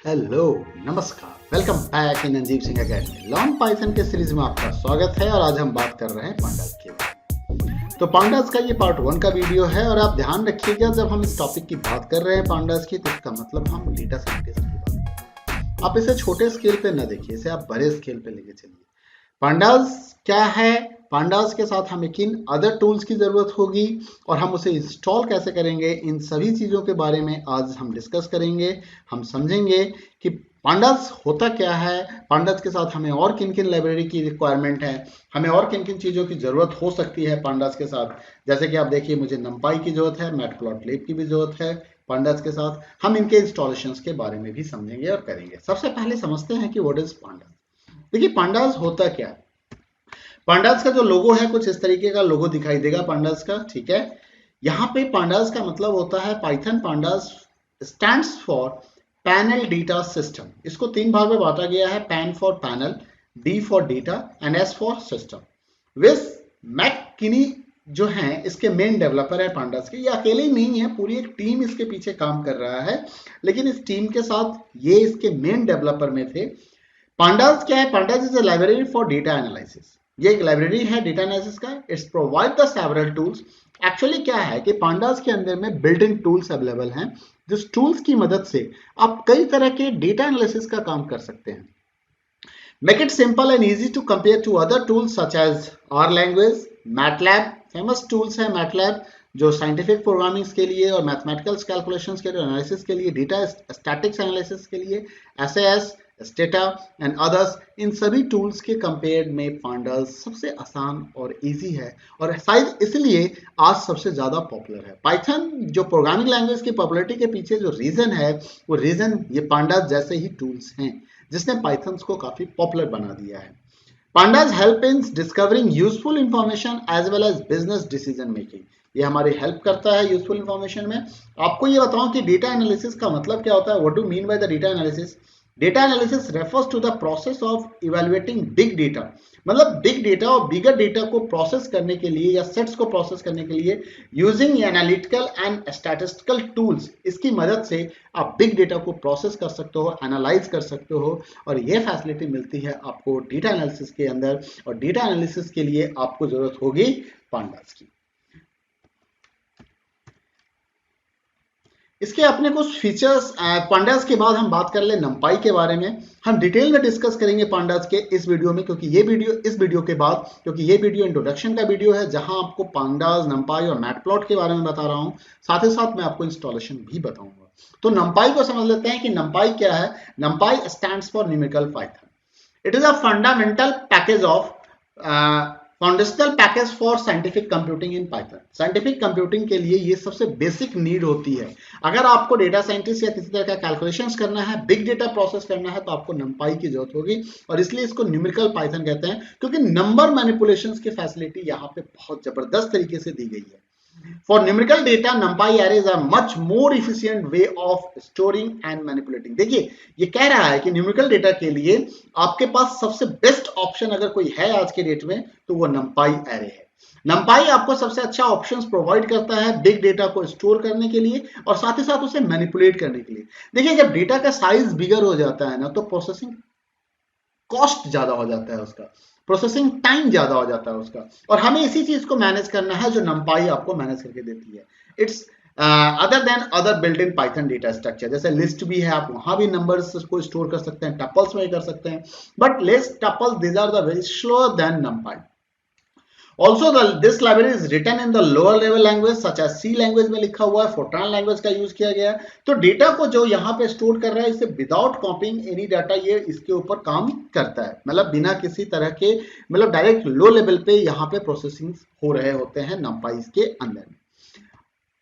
Hello, नमस्कार, welcome back in Anjib Singh academy. Long Python के series में आपका स्वागत है और आज हम बात कर रहे हैं पांडास के बारे। तो पांडास का ये पार्ट 1 का वीडियो है और आप ध्यान रखिएगा जब हम इस टॉपिक की बात कर रहे हैं पांडास की, तो इसका मतलब हम डेटा साइंटिस्ट की बात कर रहे हैं। आप इसे छोटे स्केल पे न देखिए, इसे आप बड़े स्केल पे लेके चलिए। पांडास क्या है, पांडास के साथ हमें किन अदर टूल्स की जरूरत होगी और हम उसे इंस्टॉल कैसे करेंगे, इन सभी चीजों के बारे में आज हम डिस्कस करेंगे। हम समझेंगे कि पांडास होता क्या है, पांडास के साथ हमें और किन किन लाइब्रेरी की रिक्वायरमेंट है, हमें और किन किन चीज़ों की ज़रूरत हो सकती है पांडास के साथ। जैसे कि आप देखिए, मुझे नंपाई की ज़रूरत है, मैटप्लॉटलिब की भी ज़रूरत है। पांडास के साथ हम इनके इंस्टॉलेशंस के बारे में भी समझेंगे और करेंगे। सबसे पहले समझते हैं कि व्हाट इज पांडास। देखिए, पांडास होता क्या है। पांडास का जो लोगो है कुछ इस तरीके का लोगो दिखाई देगा पांडास का, ठीक है। यहाँ पे पांडास का मतलब होता है, Python pandas stands for panel data system. इसको 3 भाग में बांटा गया है, pan for panel, D for data and S for system. विस मैककिनी जो है इसके मेन डेवलपर है पांडास के। ये अकेले ही नहीं है, पूरी एक टीम इसके पीछे काम कर रहा है, लेकिन इस टीम के साथ ये इसके मेन डेवलपर में थे। पांडास क्या है, pandas is a library for data analysis. ये एक लाइब्रेरी है डेटा एनालिसिस का। It's provide the several tools. Actually क्या है कि पांडास के अंदर में बिल्ट इन टूल्स अवेलेबल हैं, जिस टूल्स की मदद से आप कई तरह के डेटा एनालिसिस का काम कर सकते हैं। Make it simple and easy to compare to other tools such as R language, MATLAB, famous tools है MATLAB जो साइंटिफिक प्रोग्रामिंग के लिए और मैथमेटिकल कैलकुलेशंस के लिए, एनालिसिस के लिए, डेटा स्टैटिक्स एनालिसिस के लिए, SAS, स्टेटा एंड अदर्स। इन सभी टूल्स के कंपेयर में पांडास सबसे आसान और इजी है और शायद इसलिए आज सबसे ज़्यादा पॉपुलर है। पाइथन जो प्रोग्रामिंग लैंग्वेज की पॉपुलरिटी के पीछे जो रीज़न है, वो रीज़न ये पांडास जैसे ही टूल्स हैं जिसने पाइथन को काफ़ी पॉपुलर बना दिया है। Pandas help in discovering useful information as well as business decision making। ये हमारी हेल्प करता है यूजफुल इंफॉर्मेशन में। आपको ये बताऊं कि डेटा एनालिसिस का मतलब क्या होता है। What do mean by the data analysis. Data analysis refers to the process of evaluating big data. मतलब बिग डेटा और बिगर डेटा को प्रोसेस करने के लिए या सेट्स को प्रोसेस करने के लिए using analytical and statistical tools. इसकी मदद से आप बिग डेटा को प्रोसेस कर सकते हो, एनालाइज कर सकते हो और ये फैसिलिटी मिलती है आपको डेटा एनालिसिस के अंदर। और डेटा एनालिसिस के लिए आपको जरूरत होगी पांडास की। इसके अपने कुछ फीचर्स, पांडास के बाद हम बात कर ले नंपाई के बारे में। हम डिटेल में डिस्कस करेंगे पांडास के इस वीडियो में, क्योंकि ये वीडियो इस वीडियो के बाद, क्योंकि ये वीडियो इंट्रोडक्शन का वीडियो है जहां आपको पांडास, नंपाई और मैटप्लॉट के बारे में बता रहा हूं। साथ ही साथ मैं आपको इंस्टॉलेशन भी बताऊंगा। तो नंपाई को समझ लेते हैं कि नंपाई क्या है। नंपाई stands for numerical Python. It is a fundamental package of foundational package for scientific computing in Python. Scientific computing के लिए ये सबसे बेसिक नीड होती है। अगर आपको डेटा साइंटिस्ट या किसी तरह का कैलकुलेशंस करना है, बिग डेटा प्रोसेस करना है, तो आपको नंपाई की जरूरत होगी और इसलिए इसको न्यूमेरिकल पाइथन कहते हैं, क्योंकि नंबर मैनिपुलेशंस की फैसिलिटी यहाँ पे बहुत जबरदस्त तरीके से दी गई है। For numerical data, NumPy arrays are much more efficient way of storing and manipulating। देखिए, ये कह रहा है कि न्यूमेरिकल डेटा के लिए आपके पास सबसे बेस्ट ऑप्शन अगर कोई है आज के डेट में, तो वो NumPy array है। NumPy आपको सबसे अच्छा ऑप्शंस प्रोवाइड करता है बिग डेटा को स्टोर करने के लिए और साथ ही साथ उसे मैनिपुलेट करने के लिए। देखिए, जब डेटा का साइज बिगर हो जाता है ना, तो प्रोसेसिंग कॉस्ट ज्यादा हो जाता है उसका, प्रोसेसिंग टाइम ज्यादा हो जाता है उसका, और हमें इसी चीज को मैनेज करना है जो नंपाई आपको मैनेज करके देती है। It's other than other built in Python data structure. जैसे लिस्ट भी है, आप वहां भी नंबर्स को स्टोर कर सकते हैं, टपल्स में कर सकते हैं, but less tuples, these are the very slower than NumPy. Also, this library is written in the lower level language such as C language में लिखा हुआ है, Fortran language का यूज किया गया है। तो डेटा को जो यहाँ पे स्टोर कर रहा है, इसे विदाउट कॉपिंग एनी डाटा, ये इसके ऊपर काम करता है। मतलब बिना किसी तरह के, मतलब डायरेक्ट लो लेवल पे यहाँ पे प्रोसेसिंग हो रहे होते हैं नंपाइज के अंदर।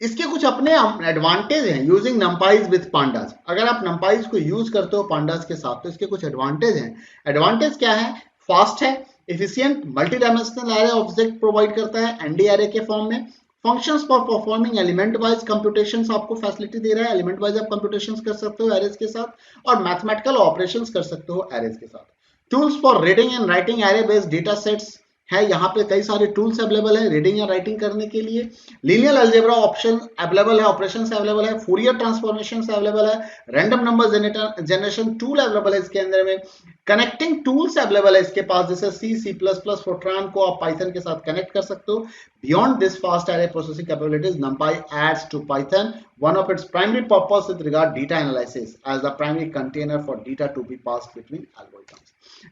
इसके कुछ अपने एडवांटेज हैं यूजिंग नंपाइज विद पांडास। अगर आप नंपाइज को यूज करते हो पांडास के साथ, तो इसके कुछ एडवांटेज हैं। एडवांटेज क्या है? फास्ट है, efficient, multi dimensional array object provide करता है एनडी एरे के फॉर्म में। Functions for performing element wise computations आपको फैसिलिटी दे रहा है। एलिमेंट वाइज आप कंप्यूटेशंस कर सकते हो एरेज के साथ और मैथमेटिकल ऑपरेशंस कर सकते हो एरेज के साथ। Tools for reading and writing array based data sets है। यहाँ पे कई सारे टूल्स अवेलेबल है रीडिंग या राइटिंग करने के लिए। लीनियर अलजेब्रा ऑप्शन अवेलेबल है, ऑपरेशंस अवेलेबल है, फूरियर ट्रांसफॉर्मेशन अवेलेबल है, random number generation tool available है इसके अंदर में, कनेक्टिंग टूल्स अवेलेबल है इसके पास, जैसे सी प्लस प्लस फोरट्रान को आप पाइथन के साथ कनेक्ट कर सकते हो। Beyond this fast array processing capabilities, NumPy adds to Python one of its primary purpose with regard data analysis as the primary container for data to be passed between algorithms.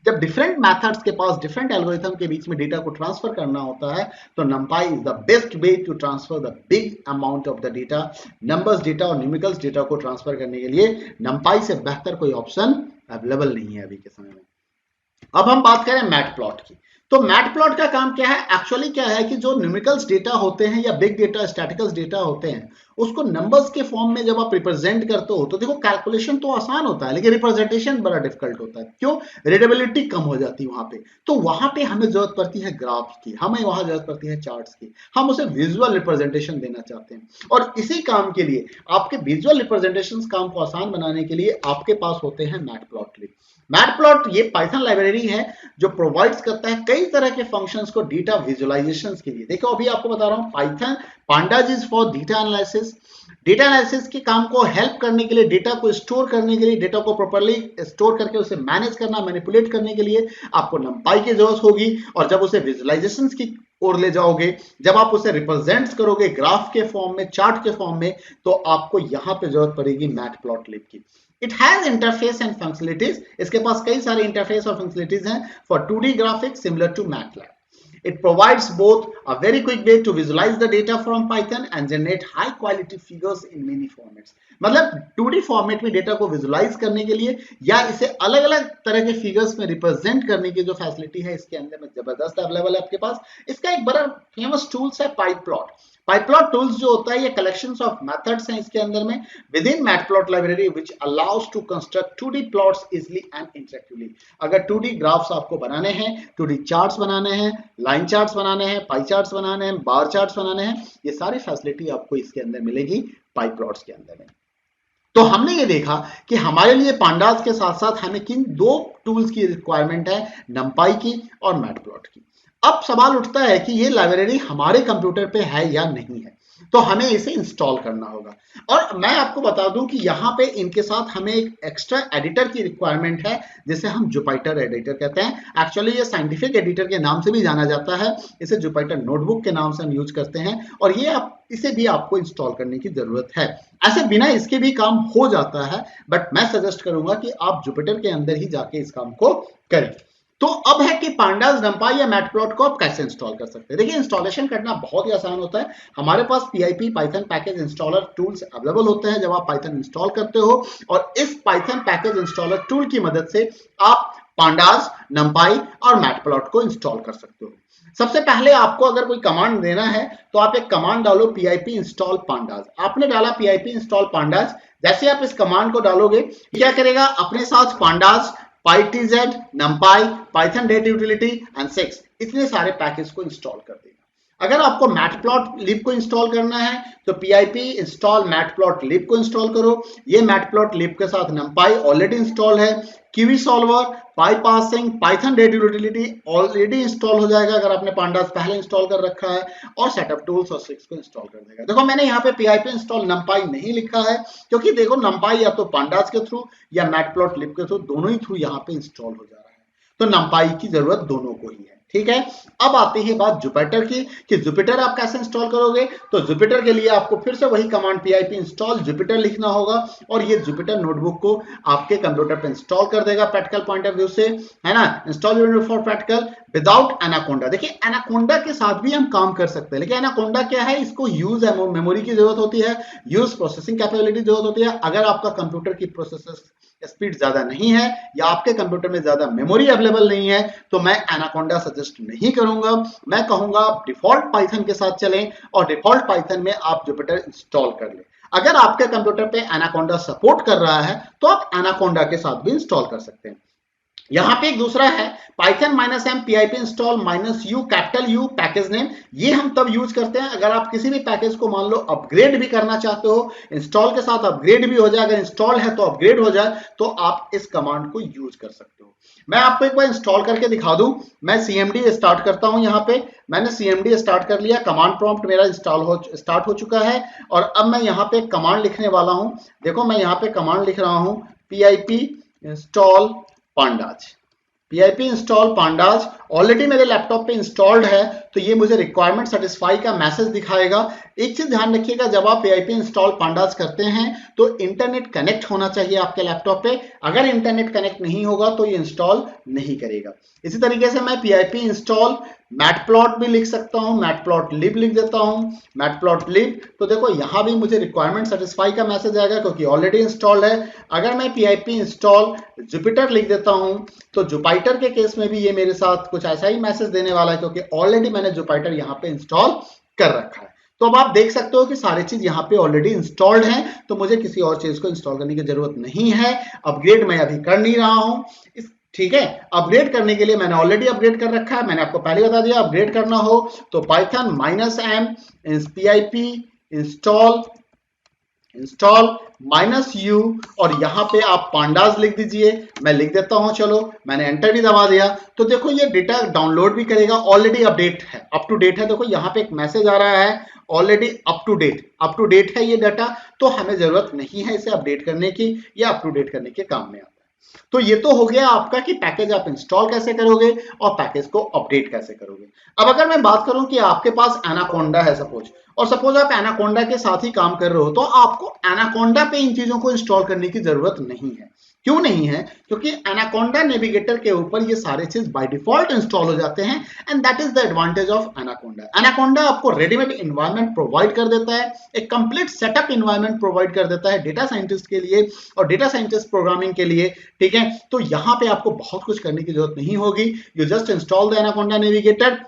जब different methods के पास different algorithm के बीच में data को transfer करना होता है तो NumPy is the best way to transfer the big amount of the data. Numbers data और न्यूमेरिकल्स डेटा को ट्रांसफर करने के लिए NumPy से बेहतर कोई ऑप्शन अवेलेबल नहीं है अभी के समय में। अब हम बात करें मैटप्लॉट की। तो मैटप्लॉट का काम क्या है? एक्चुअली क्या है कि जो न्यूमेरिकल्स डेटा होते हैं या बिग डेटा स्टैटिकल्स डेटा होते हैं उसको नंबर्स के फॉर्म में जब आप रिप्रेजेंट करते हो तो देखो कैलकुलेशन तो आसान होता है लेकिन रिप्रेजेंटेशन बड़ा डिफिकल्ट होता है। क्यों? रीडेबिलिटी कम हो जाती है वहां पे। तो वहां पे हमें जरूरत पड़ती है ग्राफ्स की, हमें वहां जरूरत पड़ती है चार्ट्स की, हम उसे विजुअल रिप्रेजेंटेशन देना चाहते हैं। और इसी काम के लिए आपके विजुअल रिप्रेजेंटेशन काम को आसान बनाने के लिए आपके पास होते हैं मैटप्लॉटलिब। मैटप्लॉट ये पाइथन लाइब्रेरी है जो प्रोवाइड्स करता है कई तरह के फंक्शंस को डेटा विजुअलाइजेशंस के लिए। देखो अभी आपको बता रहा हूं Python pandas is for data analysis. Data analysis के काम को हेल्प करने के लिए, डेटा को स्टोर करने के लिए, डेटा को प्रॉपर्ली स्टोर करके उसे मैनेज करना, मैनिपुलेट करने के लिए आपको NumPy की जरूरत होगी। और जब उसे विजुअलाइजेशंस की ओर ले जाओगे, जब आप उसे रिप्रेजेंट करोगे ग्राफ के फॉर्म में, चार्ट के फॉर्म में, तो आपको यहां पे जरूरत पड़ेगी मैटप्लॉटलिब की। It has interface and functionalities. इसके पास कई सारे इंटरफेस और फंक्शनलिटीज हैं for 2D graphics similar to MATLAB. It provides both a very quick way to visualize the data from Python and generate high quality figures in many formats. मतलब 2D format में data को visualise करने के लिए या इसे अलग अलग तरह के फिगर्स में रिप्रेजेंट करने की जो फैसिलिटी है इसके अंदर में जबरदस्त अवेलेबल है आपके पास। इसका एक बड़ा फेमस टूल्स है पाइप्लॉट। पाइप्लॉट टूल्स जो होता है ये कलेक्शंस ऑफ मेथड्स हैं इसके अंदर में with in Matplot library which allows to construct 2D plots easily and interactively. अगर 2D ग्राफ्स आपको बनाने हैं, 2D चार्ट्स बनाने हैं, लाइन चार्ट्स बनाने हैं, पाई चार्ट्स बनाने हैं, बार चार्ट्स बनाने हैं, ये सारी फैसिलिटी आपको इसके अंदर मिलेगी पाइप्लॉट्स के अंदर में। तो हमने ये देखा कि हमारे लिए पांडास के साथ साथ हमें किन दो टूल्स की रिक्वायरमेंट है, NumPy की और मैटप्लॉट की। अब सवाल उठता है कि ये लाइब्रेरी हमारे कंप्यूटर पे है या नहीं है, तो हमें इसे इंस्टॉल करना होगा। और मैं आपको बता दूं कि यहाँ पे इनके साथ हमें एक एक्स्ट्रा एडिटर की रिक्वायरमेंट है जिसे हम जुपिटर एडिटर कहते हैं। एक्चुअली ये साइंटिफिक एडिटर के नाम से भी जाना जाता है, इसे जुपिटर नोटबुक के नाम से हम यूज करते हैं और ये इसे भी आपको इंस्टॉल करने की जरूरत है। ऐसे बिना इसके भी काम हो जाता है बट मैं सजेस्ट करूंगा कि आप जुपिटर के अंदर ही जाके इस काम को करें। तो अब है कि पांडास, NumPy या मैटप्लॉट को आप कैसे इंस्टॉल कर सकते हैं। देखिए इंस्टॉलेशन करना बहुत ही आसान होता है। हमारे पास PIP Python package installer tools available होते हैं जब आप पाइथन इंस्टॉल करते हो और इस पाइथन पैकेज इंस्टॉलर टूल की मदद से आप पांडास, NumPy और मैटप्लॉट को इंस्टॉल कर सकते हो। सबसे पहले आपको अगर कोई कमांड देना है तो आप एक कमांड डालो PIP इंस्टॉल पांडास। आपने डाला PIP इंस्टॉल पांडास, जैसे आप इस कमांड को डालोगे क्या करेगा, अपने साथ pandas, PyTZ, NumPy, Python Data Utility and 6 इतने सारे पैकेज को इंस्टॉल कर देगा। अगर आपको मैटप्लॉटलिब को इंस्टॉल करना है तो PIP इंस्टॉल मैटप्लॉटलिब को इंस्टॉल करो। ये मैटप्लॉटलिब के साथ NumPy ऑलरेडी इंस्टॉल है, kiwi solver, pyparsing, Python data utility already install हो जाएगा अगर आपने पांडास पहले इंस्टॉल कर रखा है, और सेटअप टूल्स और 6 को इंस्टॉल कर देगा। देखो मैंने यहाँ पे PIP इंस्टॉल NumPy नहीं लिखा है क्योंकि देखो NumPy या तो पांडास के थ्रू या मैटप्लॉटलिब के थ्रू, दोनों ही थ्रू यहाँ पे इंस्टॉल हो जा रहा है, तो NumPy की जरूरत दोनों को ही है। ठीक है, अब आती है बात जुपिटर की कि जुपिटर आप कैसे इंस्टॉल करोगे। तो जुपिटर के लिए आपको फिर से वही कमांड PIP इंस्टॉल जुपिटर लिखना होगा और ये जुपिटर नोटबुक को आपके कंप्यूटर पे इंस्टॉल कर देगा प्रैक्टिकल पॉइंट ऑफ व्यू से, है ना। Install unit for practical without anaconda. देखिए एनाकोंडा के साथ भी हम काम कर सकते हैं, लेकिन एनाकोंडा क्या है, इसको यूज मेमोरी की जरूरत होती है, यूज प्रोसेसिंग कैपेबिलिटी जरूरत होती है। अगर आपका कंप्यूटर की प्रोसेसर स्पीड ज्यादा नहीं है या आपके कंप्यूटर में ज्यादा मेमोरी अवेलेबल नहीं है तो मैं एनाकोंडा सजेस्ट नहीं करूंगा। मैं कहूंगा आप डिफॉल्ट पाइथन के साथ चलें और डिफॉल्ट पाइथन में आप जुपिटर इंस्टॉल कर लें। अगर आपके कंप्यूटर पे एनाकोंडा सपोर्ट कर रहा है तो आप एनाकोंडा के साथ भी इंस्टॉल कर सकते हैं। यहाँ पे एक दूसरा है Python -m pip install -u capital U package name. ये हम तब यूज करते हैं अगर आप किसी भी पैकेज को मान लो अपग्रेड भी करना चाहते हो, इंस्टॉल के साथ अपग्रेड भी हो जाए, अगर इंस्टॉल है तो अपग्रेड हो जाए, तो आप इस कमांड को यूज कर सकते हो। मैं आपको एक बार इंस्टॉल करके दिखा दूं। मैं cmd स्टार्ट करता हूं। यहाँ पे मैंने cmd स्टार्ट कर लिया, कमांड प्रॉम्प्ट मेरा स्टार्ट हो चुका है और अब मैं यहाँ पे कमांड लिखने वाला हूं। देखो मैं यहाँ पे कमांड लिख रहा हूं pip install pandas. pip install pandas already मेरे लैपटॉप पे इंस्टॉल्ड है, तो ये मुझे रिक्वायरमेंट सेटिस्फाई का मैसेज दिखाएगा। एक चीज ध्यान रखिएगा, जब आप pip इंस्टॉल पांडाज करते हैं तो इंटरनेट कनेक्ट होना चाहिए आपके लैपटॉप पे। अगर इंटरनेट कनेक्ट नहीं होगा तो ये इंस्टॉल नहीं करेगा। इसी तरीके से मैं pip इंस्टॉल मैटप्लॉट भी लिख सकता हूं, मैटप्लॉटलिब लिख देता हूं, मैटप्लॉटलिब। तो देखो यहां भी मुझे रिक्वायरमेंट सेटिस्फाई का मैसेज आएगा क्योंकि ऑलरेडी इंस्टॉल्ड है। अगर मैं pip इंस्टॉल जुपिटर लिख देता हूं तो जुपिटर के केस में भी ये मेरे साथ कुछ ऐसा ही मैसेज देने वाला है क्योंकि ऑलरेडी मैंने जुपिटर यहाँ पे इंस्टॉल कर रखा है। तो अब आप देख सकते हो कि सारी चीज यहाँ पे ऑलरेडी इंस्टॉल्ड है, तो मुझे किसी और चीज को इंस्टॉल करने की जरूरत नहीं है। अपग्रेड मैं अभी कर नहीं रहा हूं, ठीक है। अपग्रेड करने के लिए मैंने ऑलरेडी अपग्रेड कर रखा है, मैंने आपको पहले बता दिया। अपग्रेड करना हो तो Python -m pip install -u और यहाँ पे आप पांडाज लिख दीजिए। मैं लिख देता हूं, चलो मैंने एंटर भी दबा दिया। तो देखो ये डेटा डाउनलोड भी करेगा, ऑलरेडी अपडेट है, अप टू डेट है। देखो यहाँ पे एक मैसेज आ रहा है ऑलरेडी अप टू डेट है ये डाटा, तो हमें जरूरत नहीं है इसे अपडेट करने की या अप टू डेट करने के काम में आता है। तो ये तो हो गया आपका कि पैकेज आप इंस्टॉल कैसे करोगे और पैकेज को अपडेट कैसे करोगे। अब अगर मैं बात करूं कि आपके पास एनाकोंडा है सपोज आप एनाकोंडा के साथ ही काम कर रहे हो, तो आपको एनाकोंडा पे इन चीजों को इंस्टॉल करने की जरूरत नहीं है। क्यों नहीं है? क्योंकि एनाकोंडा नेविगेटर के ऊपर ये सारे चीज बाय डिफॉल्ट इंस्टॉल हो जाते हैं and that is the advantage of anaconda. Anaconda आपको रेडीमेड एनवायरनमेंट प्रोवाइड कर देता है, एक कंप्लीट सेटअप एनवायरनमेंट प्रोवाइड कर देता है डेटा साइंटिस्ट के लिए और डेटा साइंटिस्ट प्रोग्रामिंग के लिए, ठीक है। तो यहाँ पे आपको बहुत कुछ करने की जरूरत नहीं होगी। You just install the anaconda navigator,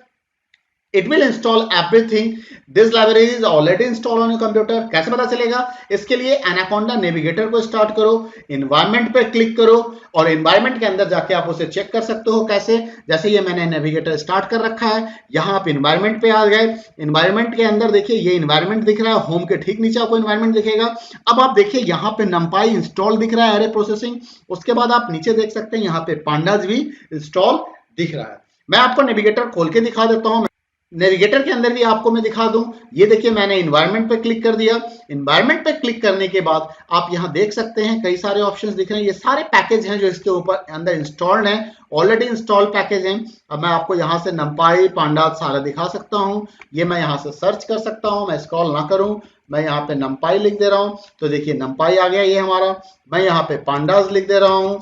it will install everything. This library is already installed on your computer. कैसे पता चलेगा? इसके लिए एनाकोंडा नेविगेटर को स्टार्ट करो, एनवायरनमेंट पे क्लिक करो और एनवायरनमेंट के अंदर जाके आप उसे चेक कर सकते हो। कैसे? जैसे ये मैंने नेविगेटर स्टार्ट कर रखा है, यहाँ आप एनवायरनमेंट पे आ गए। एनवायरनमेंट के अंदर देखिए ये एनवायरनमेंट दिख रहा है, होम के ठीक नीचे आपको एनवायरनमेंट दिखेगा। अब आप देखिए यहाँ पे numpy इंस्टॉल दिख रहा है, एरे प्रोसेसिंग। उसके बाद आप नीचे देख सकते हैं यहाँ पे पांडाज भी इंस्टॉल दिख रहा है। मैं आपको नेविगेटर खोल के दिखा देता हूँ। नेविगेटर के अंदर भी आपको मैं दिखा दूं, ये देखिए मैंने एनवायरनमेंट पे क्लिक कर दिया। एनवायरनमेंट पे क्लिक करने के बाद आप यहां देख सकते हैं कई सारे ऑप्शंस दिख रहे हैं। ये सारे पैकेज हैं जो इसके ऊपर अंदर इंस्टॉल्ड हैं, ऑलरेडी इंस्टॉल पैकेज हैं। अब मैं आपको यहां से numpy पांडाज सारा दिखा सकता हूं। ये मैं यहां से सर्च कर सकता हूं, मैं स्क्रॉल ना करूं, मैं यहाँ पे numpy लिख दे रहा हूं तो देखिए numpy आ गया ये हमारा। मैं यहाँ पे पांडाज लिख दे रहा हूं,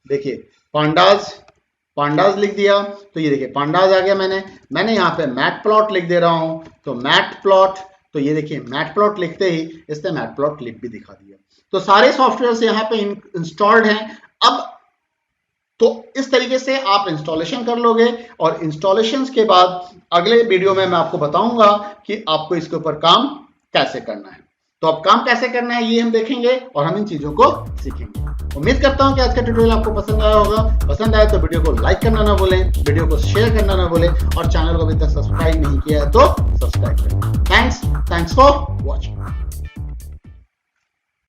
देखिए पांडाज लिख दिया तो ये देखिए पांडाज आ गया। मैंने यहाँ पे मैटप्लॉट लिख दे रहा हूँ तो मैटप्लॉट, तो ये देखिए मैटप्लॉट लिखते ही इसने मैटप्लॉटलिब भी दिखा दिया। तो सारे सॉफ्टवेयर यहाँ पे इंस्टॉल्ड हैं। अब तो इस तरीके से आप इंस्टॉलेशन कर लोगे और इंस्टॉलेशन के बाद अगले वीडियो में मैं आपको बताऊंगा कि आपको इसके ऊपर काम कैसे करना है। तो अब काम कैसे करना है ये हम देखेंगे और हम इन चीजों को सीखेंगे। उम्मीद करता हूं कि आज का ट्यूटोरियल आपको पसंद आया होगा। पसंद आया तो वीडियो को लाइक करना ना भूलें, वीडियो को शेयर करना ना भूलें और चैनल को अभी तक सब्सक्राइब नहीं किया है तो सब्सक्राइब करें। Thanks for watching.